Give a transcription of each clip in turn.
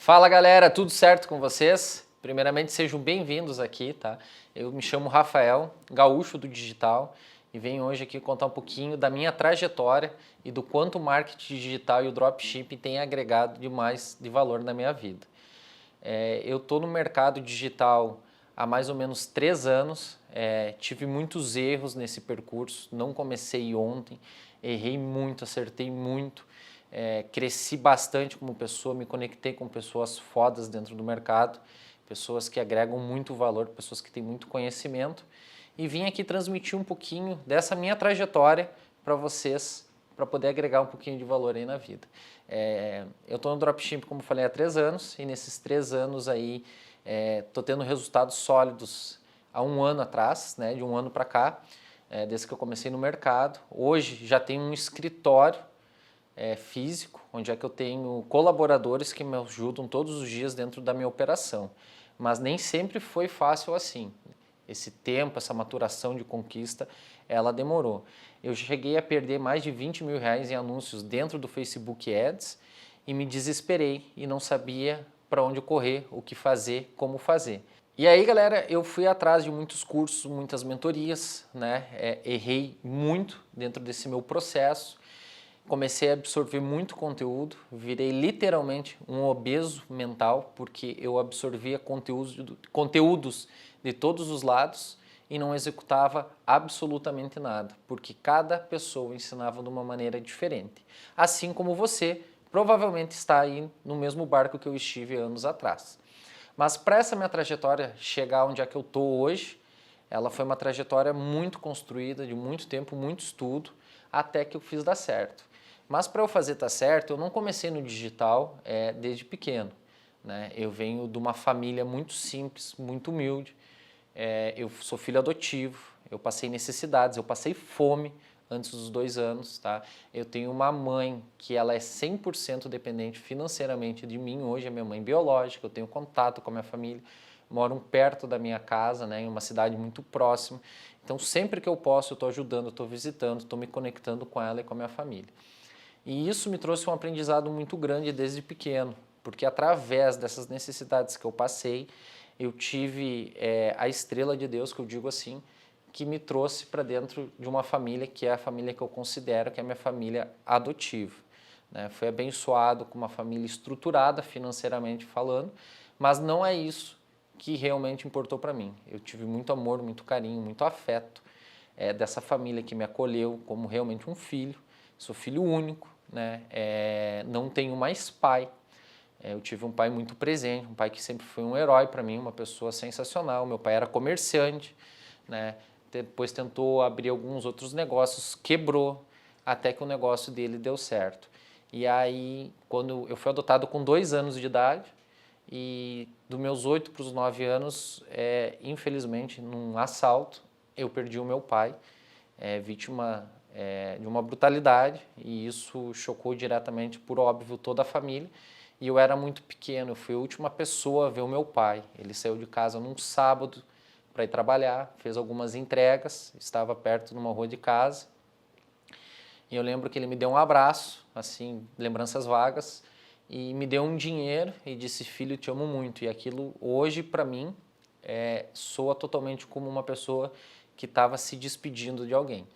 Fala galera, tudo certo com vocês? Primeiramente sejam bem-vindos aqui, tá? Eu me chamo Rafael, gaúcho do digital, e venho hoje aqui contar um pouquinho da minha trajetória e do quanto o marketing digital e o dropshipping têm agregado demais de valor na minha vida. Eu estou no mercado digital há mais ou menos 3 anos, tive muitos erros nesse percurso, não comecei ontem, errei muito, acertei muito, cresci bastante como pessoa, me conectei com pessoas fodas dentro do mercado, pessoas que agregam muito valor, pessoas que têm muito conhecimento, e vim aqui transmitir um pouquinho dessa minha trajetória para vocês, para poder agregar um pouquinho de valor aí na vida. Eu estou no dropshipping, como falei, há 3 anos, e nesses 3 anos aí estou tendo resultados sólidos há 1 ano atrás, né, de 1 ano para cá, desde que eu comecei no mercado. Hoje já tenho um escritório físico, onde é que eu tenho colaboradores que me ajudam todos os dias dentro da minha operação. Mas nem sempre foi fácil assim. Esse tempo, essa maturação de conquista, ela demorou. Eu cheguei a perder mais de 20 mil reais em anúncios dentro do Facebook Ads e me desesperei e não sabia para onde correr, o que fazer, como fazer. E aí, galera, eu fui atrás de muitos cursos, muitas mentorias, né? Errei muito dentro desse meu processo. Comecei a absorver muito conteúdo, virei literalmente um obeso mental, porque eu absorvia conteúdos de todos os lados e não executava absolutamente nada, porque cada pessoa ensinava de uma maneira diferente. Assim como você provavelmente está aí no mesmo barco que eu estive anos atrás. Mas para essa minha trajetória chegar onde é que eu estou hoje, ela foi uma trajetória muito construída, de muito tempo, muito estudo, até que eu fiz dar certo. Mas para eu fazer dar certo, eu não comecei no digital desde pequeno, né? Eu venho de uma família muito simples, muito humilde, eu sou filho adotivo, eu passei necessidades, eu passei fome antes dos 2 anos, tá? Eu tenho uma mãe que ela é 100% dependente financeiramente de mim, hoje é minha mãe biológica, eu tenho contato com a minha família, moram perto da minha casa, né, em uma cidade muito próxima, então sempre que eu posso eu estou ajudando, estou visitando, estou me conectando com ela e com a minha família. E isso me trouxe um aprendizado muito grande desde pequeno, porque através dessas necessidades que eu passei, eu tive a estrela de Deus, que eu digo assim, que me trouxe para dentro de uma família que é a família que eu considero que é a minha família adotiva, né? Fui abençoado com uma família estruturada financeiramente falando, mas não é isso que realmente importou para mim. Eu tive muito amor, muito carinho, muito afeto dessa família que me acolheu como realmente um filho. Sou filho único, né? Não tenho mais pai. Eu tive um pai muito presente, um pai que sempre foi um herói para mim, uma pessoa sensacional. Meu pai era comerciante, né? Depois tentou abrir alguns outros negócios, quebrou, até que o negócio dele deu certo. E aí, quando eu fui adotado com 2 anos de idade, e dos meus 8 para os 9 anos, infelizmente, num assalto, eu perdi o meu pai, vítima de uma brutalidade, e isso chocou diretamente, por óbvio, toda a família. E eu era muito pequeno, eu fui a última pessoa a ver o meu pai. Ele saiu de casa num sábado para ir trabalhar, fez algumas entregas, estava perto de uma rua de casa. E eu lembro que ele me deu um abraço, assim, lembranças vagas, e me deu um dinheiro e disse: filho, te amo muito. E aquilo hoje para mim soa totalmente como uma pessoa que estava se despedindo de alguém.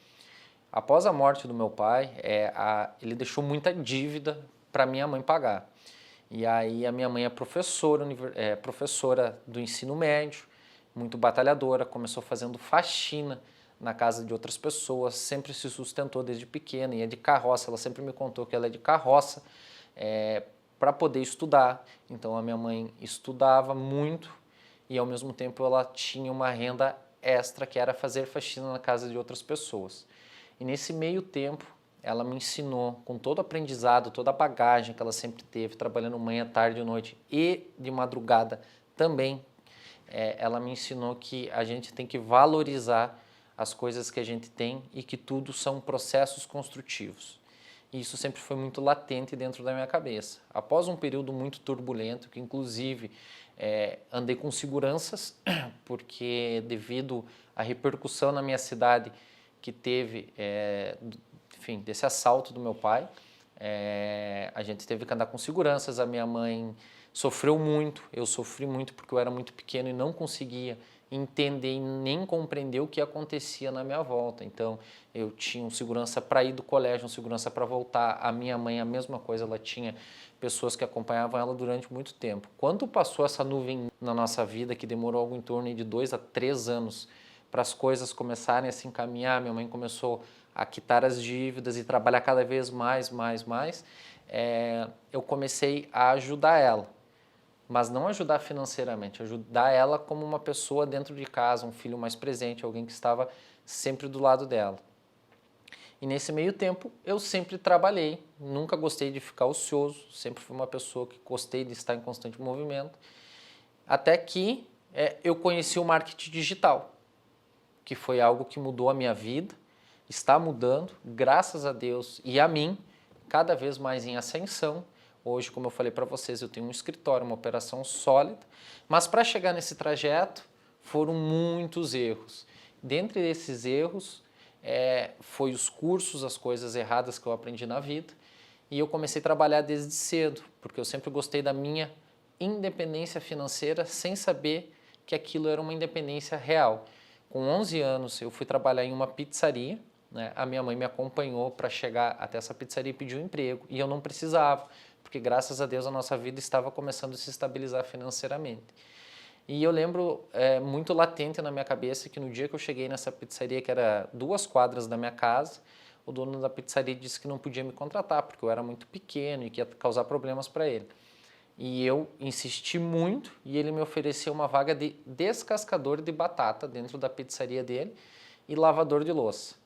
Após a morte do meu pai, ele deixou muita dívida para minha mãe pagar. E aí a minha mãe é professora do ensino médio, muito batalhadora, começou fazendo faxina na casa de outras pessoas, sempre se sustentou desde pequena, ia de carroça, ela sempre me contou que ela é de carroça, para poder estudar. Então a minha mãe estudava muito e ao mesmo tempo ela tinha uma renda extra, que era fazer faxina na casa de outras pessoas. E nesse meio tempo, ela me ensinou, com todo o aprendizado, toda a bagagem que ela sempre teve, trabalhando manhã, tarde e noite e de madrugada também, ela me ensinou que a gente tem que valorizar as coisas que a gente tem e que tudo são processos construtivos. E isso sempre foi muito latente dentro da minha cabeça. Após um período muito turbulento, que inclusive andei com seguranças, porque devido à repercussão na minha cidade que teve, enfim, desse assalto do meu pai, a gente teve que andar com seguranças. A minha mãe sofreu muito, eu sofri muito porque eu era muito pequeno e não conseguia entender e nem compreender o que acontecia na minha volta. Então, eu tinha um segurança para ir do colégio, um segurança para voltar. A minha mãe, a mesma coisa, ela tinha pessoas que acompanhavam ela durante muito tempo. Quando passou essa nuvem na nossa vida, que demorou algo em torno de 2 a 3 anos para as coisas começarem a se encaminhar, minha mãe começou a quitar as dívidas e trabalhar cada vez mais, eu comecei a ajudar ela. Mas não ajudar financeiramente, ajudar ela como uma pessoa dentro de casa, um filho mais presente, alguém que estava sempre do lado dela. E nesse meio tempo eu sempre trabalhei, nunca gostei de ficar ocioso, sempre fui uma pessoa que gostei de estar em constante movimento, até que eu conheci o marketing digital, que foi algo que mudou a minha vida, está mudando, graças a Deus e a mim, cada vez mais em ascensão. Hoje, como eu falei para vocês, eu tenho um escritório, uma operação sólida, mas para chegar nesse trajeto foram muitos erros. Dentre esses erros, foi os cursos, as coisas erradas que eu aprendi na vida, e eu comecei a trabalhar desde cedo, porque eu sempre gostei da minha independência financeira sem saber que aquilo era uma independência real. Com 11 anos, eu fui trabalhar em uma pizzaria, né? A minha mãe me acompanhou para chegar até essa pizzaria e pedir um emprego, e eu não precisava, porque graças a Deus a nossa vida estava começando a se estabilizar financeiramente. E eu lembro muito latente na minha cabeça que no dia que eu cheguei nessa pizzaria, que era 2 quadras da minha casa, o dono da pizzaria disse que não podia me contratar, porque eu era muito pequeno e que ia causar problemas para ele. E eu insisti muito e ele me ofereceu uma vaga de descascador de batata dentro da pizzaria dele e lavador de louça.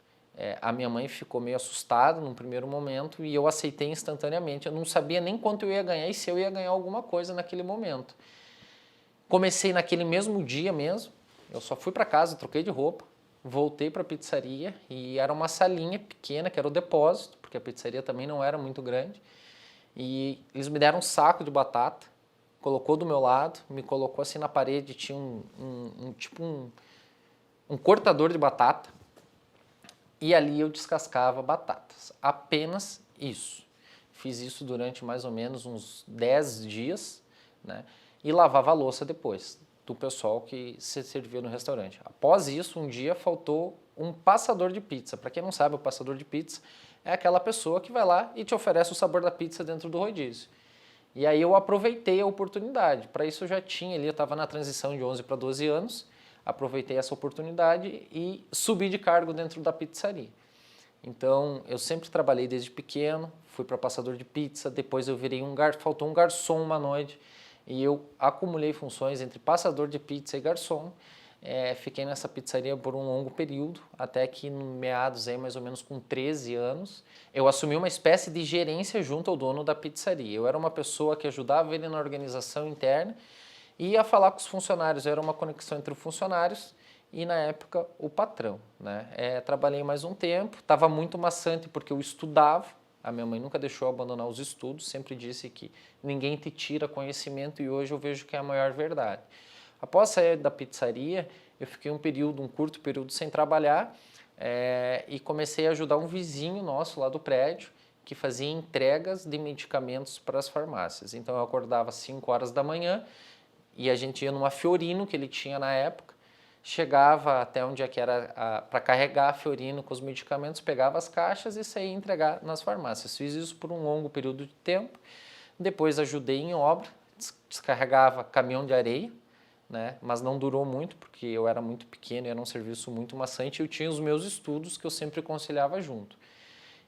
A minha mãe ficou meio assustada num primeiro momento e eu aceitei instantaneamente. Eu não sabia nem quanto eu ia ganhar e se eu ia ganhar alguma coisa naquele momento. Comecei naquele mesmo dia mesmo, eu só fui para casa, troquei de roupa, voltei para a pizzaria e era uma salinha pequena que era o depósito, porque a pizzaria também não era muito grande. E eles me deram um saco de batata, colocou do meu lado, me colocou assim na parede, tinha um cortador de batata. E ali eu descascava batatas, apenas isso. Fiz isso durante mais ou menos uns 10 dias, né? E lavava a louça depois, do pessoal que se servia no restaurante. Após isso, um dia faltou um passador de pizza. Para quem não sabe, o passador de pizza é aquela pessoa que vai lá e te oferece o sabor da pizza dentro do rodízio. E aí eu aproveitei a oportunidade. Para isso eu já tinha ali, eu estava na transição de 11 para 12 anos, aproveitei essa oportunidade e subi de cargo dentro da pizzaria. Então, eu sempre trabalhei desde pequeno, fui para passador de pizza, depois eu virei faltou um garçom uma noite, e eu acumulei funções entre passador de pizza e garçom. Fiquei nessa pizzaria por um longo período, até que no meados, aí, mais ou menos com 13 anos, eu assumi uma espécie de gerência junto ao dono da pizzaria. Eu era uma pessoa que ajudava ele na organização interna, ia falar com os funcionários, era uma conexão entre os funcionários e, na época, o patrão, né? Trabalhei mais um tempo, estava muito maçante porque eu estudava, a minha mãe nunca deixou eu abandonar os estudos, sempre disse que ninguém te tira conhecimento e hoje eu vejo que é a maior verdade. Após sair da pizzaria, eu fiquei um curto período sem trabalhar e comecei a ajudar um vizinho nosso lá do prédio que fazia entregas de medicamentos para as farmácias. Então eu acordava às 5 horas da manhã, e a gente ia numa Fiorino que ele tinha na época, chegava até onde era para carregar a Fiorino com os medicamentos, pegava as caixas e saía entregar nas farmácias. Fiz isso por um longo período de tempo, depois ajudei em obra, descarregava caminhão de areia, né? Mas não durou muito porque eu era muito pequeno e era um serviço muito maçante e eu tinha os meus estudos que eu sempre conciliava junto.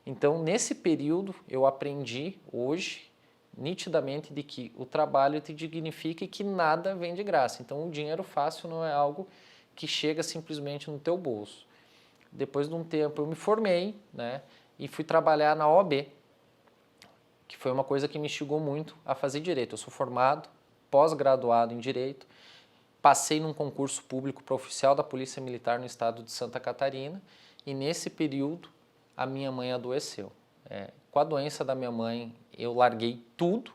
Então, nesse período, eu aprendi hoje nitidamente de que o trabalho te dignifica e que nada vem de graça. Então, o dinheiro fácil não é algo que chega simplesmente no teu bolso. Depois de um tempo, eu me formei, né, e fui trabalhar na OAB, que foi uma coisa que me instigou muito a fazer direito. Eu sou formado, pós-graduado em direito, passei num concurso público para oficial da Polícia Militar no estado de Santa Catarina e nesse período a minha mãe adoeceu. Com a doença da minha mãe, eu larguei tudo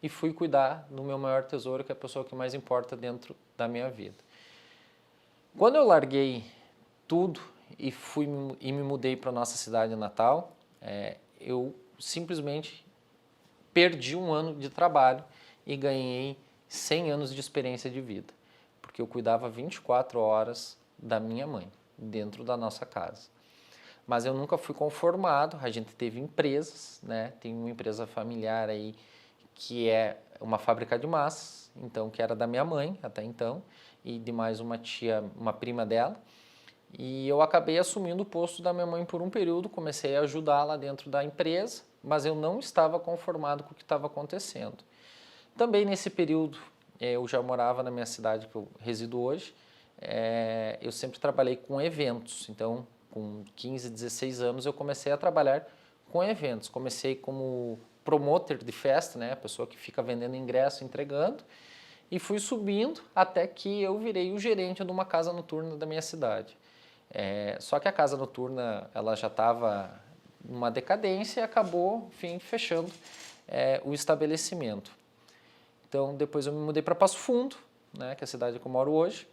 e fui cuidar do meu maior tesouro, que é a pessoa que mais importa dentro da minha vida. Quando eu larguei tudo e me mudei para a nossa cidade natal, eu simplesmente perdi um ano de trabalho e ganhei 100 anos de experiência de vida, porque eu cuidava 24 horas da minha mãe, dentro da nossa casa. Mas eu nunca fui conformado, a gente teve empresas, né? Tem uma empresa familiar aí que é uma fábrica de massas, então que era da minha mãe até então, e de mais uma tia, uma prima dela. E eu acabei assumindo o posto da minha mãe por um período, comecei a ajudar lá dentro da empresa, mas eu não estava conformado com o que estava acontecendo. Também nesse período, eu já morava na minha cidade que eu resido hoje, eu sempre trabalhei com eventos, então com 15, 16 anos eu comecei a trabalhar com eventos. Comecei como promotor de festa, né, a pessoa que fica vendendo ingresso, entregando, e fui subindo até que eu virei o gerente de uma casa noturna da minha cidade. Só que a casa noturna ela já estava numa decadência e acabou, enfim, fechando o estabelecimento. Então depois eu me mudei para Passo Fundo, né, que é a cidade que eu moro hoje,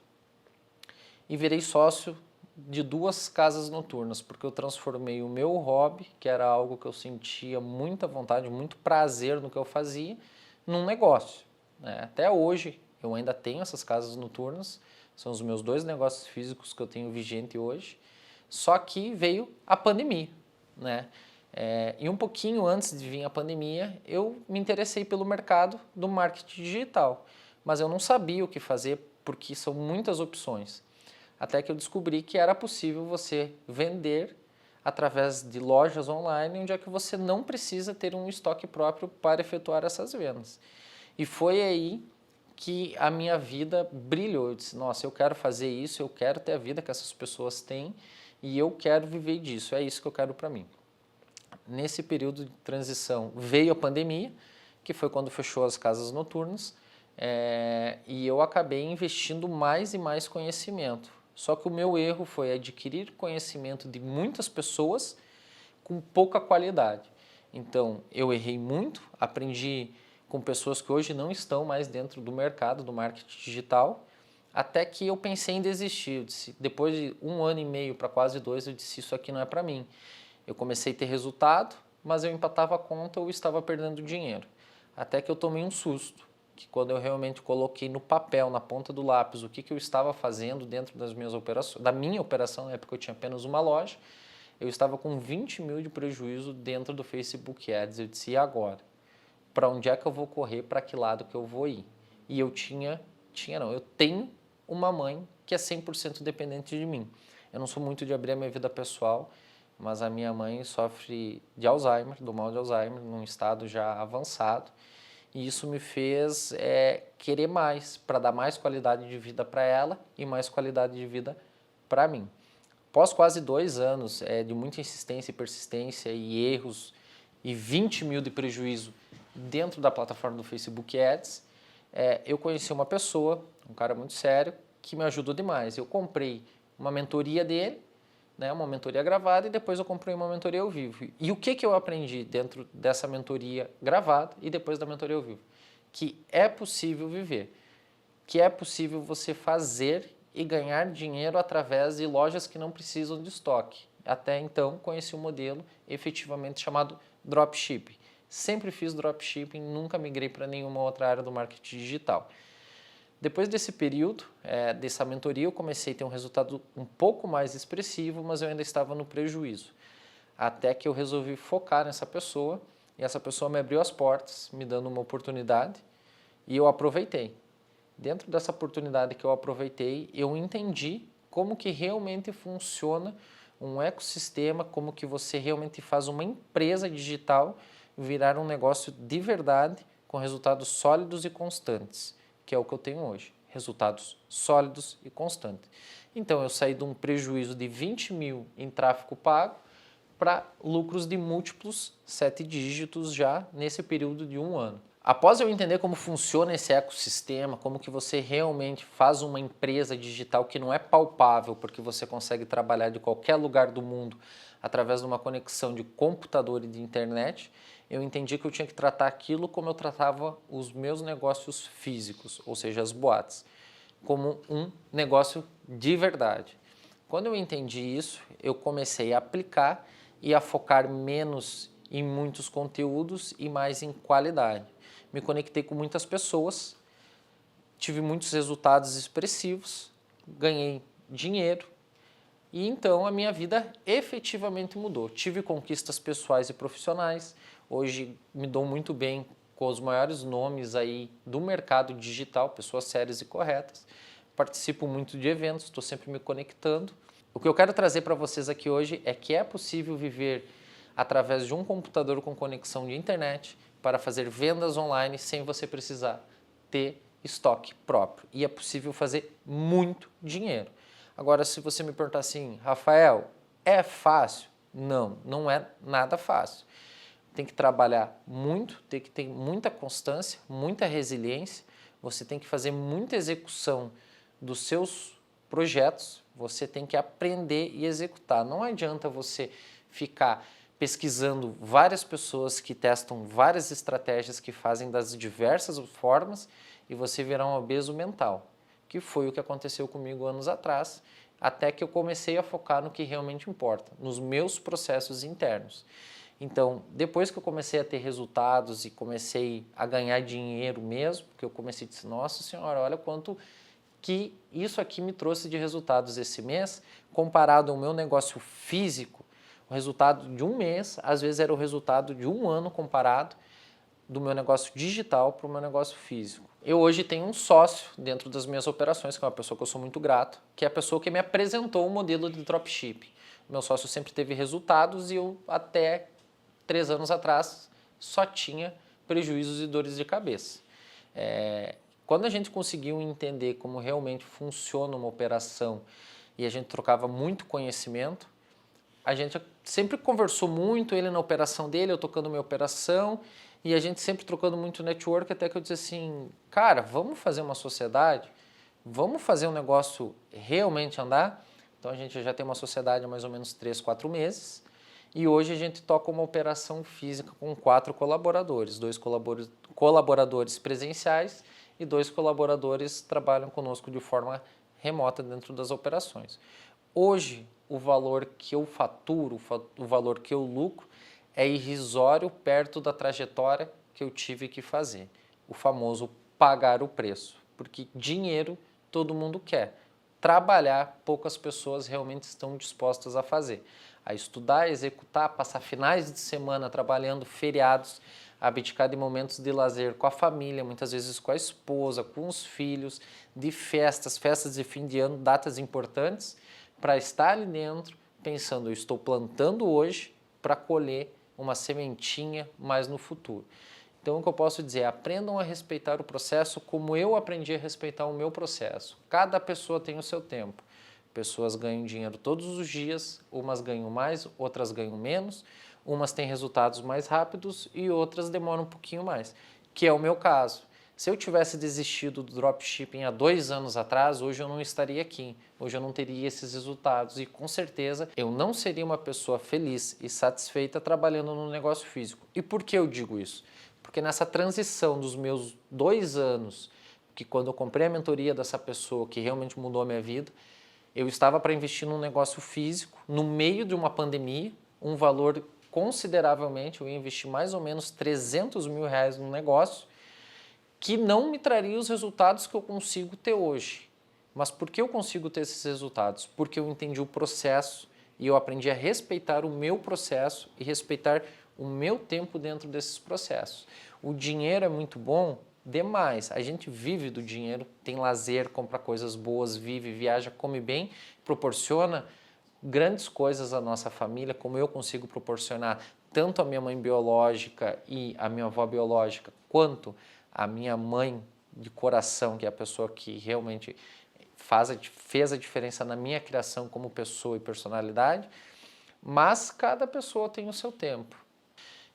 e virei sócio de 2 casas noturnas, porque eu transformei o meu hobby, que era algo que eu sentia muita vontade, muito prazer no que eu fazia, num negócio, né? Até hoje eu ainda tenho essas casas noturnas, são os meus 2 negócios físicos que eu tenho vigente hoje, só que veio a pandemia, né? E um pouquinho antes de vir a pandemia, eu me interessei pelo mercado do marketing digital, mas eu não sabia o que fazer porque são muitas opções. Até que eu descobri que era possível você vender através de lojas online, onde é que você não precisa ter um estoque próprio para efetuar essas vendas. E foi aí que a minha vida brilhou. Eu disse, nossa, eu quero fazer isso, eu quero ter a vida que essas pessoas têm e eu quero viver disso, é isso que eu quero para mim. Nesse período de transição veio a pandemia, que foi quando fechou as casas noturnas, e eu acabei investindo mais e mais conhecimento. Só que o meu erro foi adquirir conhecimento de muitas pessoas com pouca qualidade. Então, eu errei muito, aprendi com pessoas que hoje não estão mais dentro do mercado do marketing digital, até que eu pensei em desistir. Eu disse, depois de 1 ano e meio para quase 2, eu disse, isso aqui não é para mim. Eu comecei a ter resultado, mas eu empatava a conta ou estava perdendo dinheiro. Até que eu tomei um susto, que quando eu realmente coloquei no papel, na ponta do lápis, o que eu estava fazendo dentro das minhas operações, da minha operação, na época eu tinha apenas uma loja, eu estava com 20 mil de prejuízo dentro do Facebook Ads. Eu disse, e agora? Para onde é que eu vou correr? Para que lado que eu vou ir? E eu eu tenho uma mãe que é 100% dependente de mim. Eu não sou muito de abrir a minha vida pessoal, mas a minha mãe sofre de Alzheimer, do mal de Alzheimer, num estado já avançado, e isso me fez querer mais, para dar mais qualidade de vida para ela e mais qualidade de vida para mim. Após quase 2 anos de muita insistência e persistência e erros e 20 mil de prejuízo dentro da plataforma do Facebook Ads, eu conheci uma pessoa, um cara muito sério, que me ajudou demais. Eu comprei uma mentoria dele, né, uma mentoria gravada, e depois eu comprei uma mentoria ao vivo. E o que eu aprendi dentro dessa mentoria gravada e depois da mentoria ao vivo? Que é possível viver, que é possível você fazer e ganhar dinheiro através de lojas que não precisam de estoque. Até então, conheci um modelo efetivamente chamado dropshipping. Sempre fiz dropshipping, nunca migrei para nenhuma outra área do marketing digital. Depois desse período, dessa mentoria, eu comecei a ter um resultado um pouco mais expressivo, mas eu ainda estava no prejuízo. Até que eu resolvi focar nessa pessoa, e essa pessoa me abriu as portas, me dando uma oportunidade, e eu aproveitei. Dentro dessa oportunidade que eu aproveitei, eu entendi como que realmente funciona um ecossistema, como que você realmente faz uma empresa digital virar um negócio de verdade, com resultados sólidos e constantes, que é o que eu tenho hoje, resultados sólidos e constantes. Então eu saí de um prejuízo de 20 mil em tráfego pago para lucros de múltiplos 7 dígitos já nesse período de 1 ano. Após eu entender como funciona esse ecossistema, como que você realmente faz uma empresa digital que não é palpável, porque você consegue trabalhar de qualquer lugar do mundo através de uma conexão de computador e de internet, eu entendi que eu tinha que tratar aquilo como eu tratava os meus negócios físicos, ou seja, as boates, como um negócio de verdade. Quando eu entendi isso, eu comecei a aplicar e a focar menos em muitos conteúdos e mais em qualidade. me conectei com muitas pessoas, tive muitos resultados expressivos, ganhei dinheiro e então a minha vida efetivamente mudou. Tive conquistas pessoais e profissionais, hoje me dou muito bem com os maiores nomes aí do mercado digital, pessoas sérias e corretas, participo muito de eventos, estou sempre me conectando. O que eu quero trazer para vocês aqui hoje é que é possível viver através de um computador com conexão de internet para fazer vendas online sem você precisar ter estoque próprio. E é possível fazer muito dinheiro. Agora, se você me perguntar assim, Rafael, é fácil? Não, não é nada fácil. Tem que trabalhar muito, tem que ter muita constância, muita resiliência, você tem que fazer muita execução dos seus projetos, você tem que aprender e executar. Não adianta você ficar pesquisando várias pessoas que testam várias estratégias que fazem das diversas formas e você virar um obeso mental, que foi o que aconteceu comigo anos atrás, até que eu comecei a focar no que realmente importa, nos meus processos internos. Então, depois que eu comecei a ter resultados e comecei a ganhar dinheiro mesmo, que eu comecei a dizer, nossa senhora, olha quanto que isso aqui me trouxe de resultados esse mês, comparado ao meu negócio físico, o resultado de um mês, às vezes era o resultado de um ano comparado do meu negócio digital para o meu negócio físico. Eu hoje tenho um sócio dentro das minhas operações, que é uma pessoa que eu sou muito grato, que é a pessoa que me apresentou o modelo de dropshipping. Meu sócio sempre teve resultados e eu até 3 anos atrás só tinha prejuízos e dores de cabeça. Quando a gente conseguiu entender como realmente funciona uma operação e a gente trocava muito conhecimento, a gente sempre conversou muito, ele na operação dele, eu tocando minha operação, e a gente sempre trocando muito network, até que eu disse assim, cara, vamos fazer uma sociedade? Vamos fazer um negócio realmente andar? Então a gente já tem uma sociedade há mais ou menos 3, 4 meses, e hoje a gente toca uma operação física com 4 colaboradores, 2 colaboradores presenciais e 2 colaboradores trabalham conosco de forma remota dentro das operações. Hoje, o valor que eu faturo, o valor que eu lucro, é irrisório perto da trajetória que eu tive que fazer. O famoso pagar o preço, porque dinheiro todo mundo quer. Trabalhar, poucas pessoas realmente estão dispostas a fazer. A estudar, executar, passar finais de semana trabalhando, feriados, abdicar de momentos de lazer com a família, muitas vezes com a esposa, com os filhos, de festas, festas de fim de ano, datas importantes, para estar ali dentro pensando, eu estou plantando hoje para colher uma sementinha mais no futuro. Então, o que eu posso dizer é, aprendam a respeitar o processo como eu aprendi a respeitar o meu processo. Cada pessoa tem o seu tempo. Pessoas ganham dinheiro todos os dias, umas ganham mais, outras ganham menos, umas têm resultados mais rápidos e outras demoram um pouquinho mais, que é o meu caso. Se eu tivesse desistido do dropshipping há 2 anos atrás, hoje eu não estaria aqui, hoje eu não teria esses resultados e com certeza eu não seria uma pessoa feliz e satisfeita trabalhando no negócio físico. E por que eu digo isso? Porque nessa transição dos meus 2 anos, que quando eu comprei a mentoria dessa pessoa que realmente mudou a minha vida, eu estava para investir num negócio físico, no meio de uma pandemia, um valor consideravelmente, eu ia investir mais ou menos 300 mil reais no negócio, que não me traria os resultados que eu consigo ter hoje. Mas por que eu consigo ter esses resultados? Porque eu entendi o processo e eu aprendi a respeitar o meu processo e respeitar o meu tempo dentro desses processos. O dinheiro é muito bom? Demais. A gente vive do dinheiro, tem lazer, compra coisas boas, vive, viaja, come bem, proporciona grandes coisas à nossa família, como eu consigo proporcionar tanto a minha mãe biológica e a minha avó biológica, quanto a minha mãe de coração, que é a pessoa que realmente fez a diferença na minha criação como pessoa e personalidade, mas cada pessoa tem o seu tempo.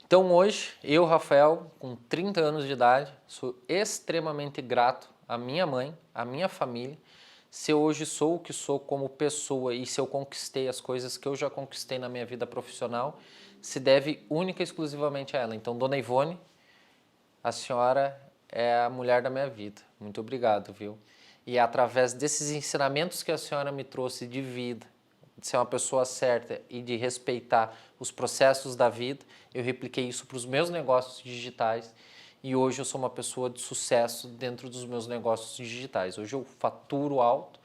Então hoje, eu, Rafael, com 30 anos de idade, sou extremamente grato à minha mãe, à minha família. Se eu hoje sou o que sou como pessoa e se eu conquistei as coisas que eu já conquistei na minha vida profissional, se deve única e exclusivamente a ela. Então, Dona Ivone, a senhora é a mulher da minha vida. Muito obrigado, viu? E é através desses ensinamentos que a senhora me trouxe de vida, de ser uma pessoa certa e de respeitar os processos da vida, eu repliquei isso para os meus negócios digitais e hoje eu sou uma pessoa de sucesso dentro dos meus negócios digitais. Hoje eu faturo alto,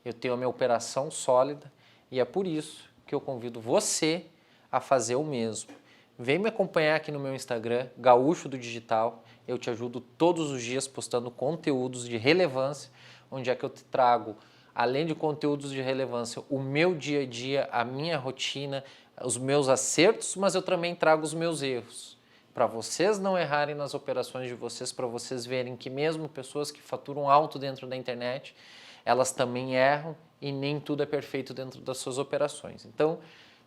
eu tenho a minha operação sólida e é por isso que eu convido você a fazer o mesmo. Vem me acompanhar aqui no meu Instagram, Gaúcho do Digital. Eu te ajudo todos os dias postando conteúdos de relevância, onde é que eu te trago, além de conteúdos de relevância, o meu dia a dia, a minha rotina, os meus acertos, mas eu também trago os meus erros. Para vocês não errarem nas operações de vocês, para vocês verem que mesmo pessoas que faturam alto dentro da internet, elas também erram e nem tudo é perfeito dentro das suas operações. Então,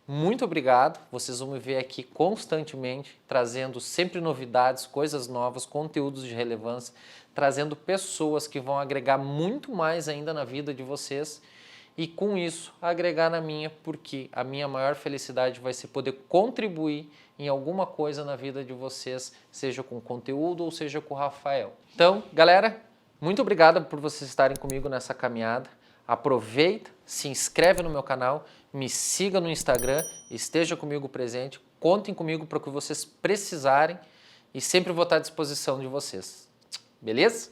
muito obrigado, vocês vão me ver aqui constantemente, trazendo sempre novidades, coisas novas, conteúdos de relevância, trazendo pessoas que vão agregar muito mais ainda na vida de vocês e com isso agregar na minha, porque a minha maior felicidade vai ser poder contribuir em alguma coisa na vida de vocês, seja com conteúdo ou seja com o Rafael. Então, galera, muito obrigado por vocês estarem comigo nessa caminhada. Aproveita, se inscreve no meu canal, me siga no Instagram, esteja comigo presente, contem comigo para o que vocês precisarem e sempre vou estar à disposição de vocês. Beleza?